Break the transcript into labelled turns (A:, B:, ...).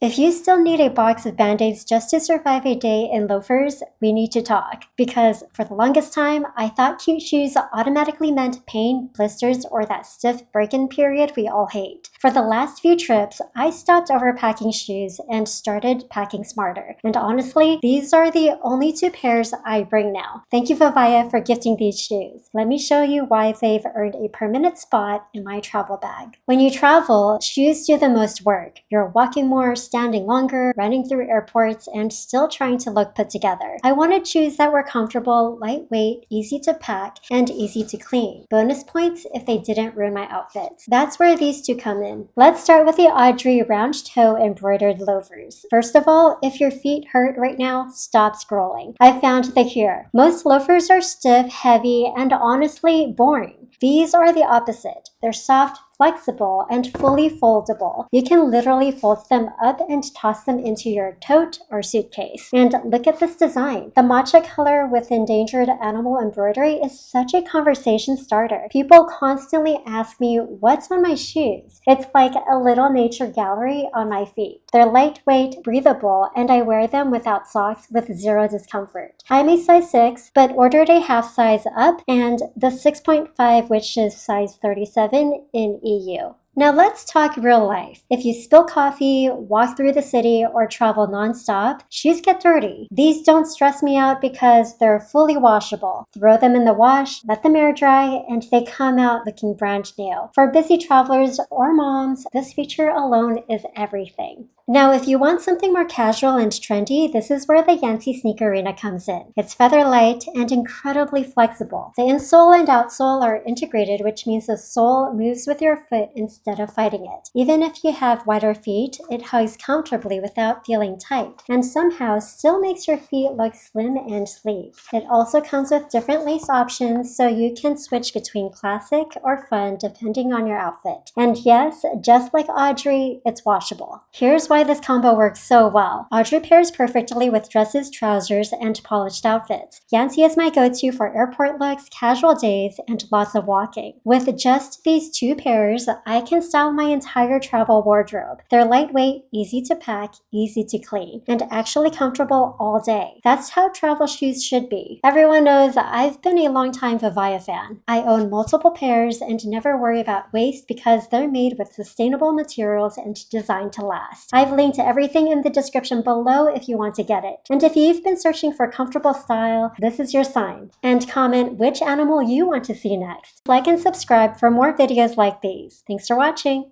A: If you still need a box of band-aids just to survive a day in loafers, we need to talk. Because for the longest time, I thought cute shoes automatically meant pain, blisters, or that stiff break-in period we all hate. For the last few trips, I stopped overpacking shoes and started packing smarter. And honestly, these are the only 2 pairs I bring now. Thank you, VIVAIA, for gifting these shoes. Let me show you why they've earned a permanent spot in my travel bag. When you travel, shoes do the most work. You're walking more, standing longer, running through airports, and still trying to look put together. I wanted shoes that were comfortable, lightweight, easy to pack, and easy to clean. Bonus points if they didn't ruin my outfits. That's where these 2 come in. Let's start with the Audrey Round-Toe Embroidered Loafers. First of all, if your feet hurt right now, stop scrolling. I found the cure. Most loafers are stiff, heavy, and honestly boring. These are the opposite. They're soft, flexible, and fully foldable. You can literally fold them up and toss them into your tote or suitcase. And look at this design. The matcha color with endangered animal embroidery is such a conversation starter. People constantly ask me what's on my shoes. It's like a little nature gallery on my feet. They're lightweight, breathable, and I wear them without socks with zero discomfort. I'm a size 6, but ordered a half size up and the 6.5, which is size 37 in EU. Now let's talk real life. If you spill coffee, walk through the city, or travel non-stop, shoes get dirty. These don't stress me out because they're fully washable. Throw them in the wash, let them air dry, and they come out looking brand new. For busy travelers or moms, this feature alone is everything. Now, if you want something more casual and trendy, this is where the Yancy Sneakerina comes in. It's feather light and incredibly flexible. The insole and outsole are integrated, which means the sole moves with your foot instead of fighting it. Even if you have wider feet, it hugs comfortably without feeling tight, and somehow still makes your feet look slim and sleek. It also comes with different lace options, so you can switch between classic or fun depending on your outfit. And yes, just like Audrey, it's washable. Here's why this combo works so well. Audrey pairs perfectly with dresses, trousers, and polished outfits. Yancy is my go-to for airport looks, casual days, and lots of walking. With just these 2 pairs, I can style my entire travel wardrobe. They're lightweight, easy to pack, easy to clean, and actually comfortable all day. That's how travel shoes should be. Everyone knows I've been a long-time VIVAIA fan. I own multiple pairs and never worry about waste because they're made with sustainable materials and designed to last. I've linked to everything in the description below if you want to get it. And if you've been searching for comfortable style, this is your sign. And comment which animal you want to see next. Like and subscribe for more videos like these. Thanks for watching.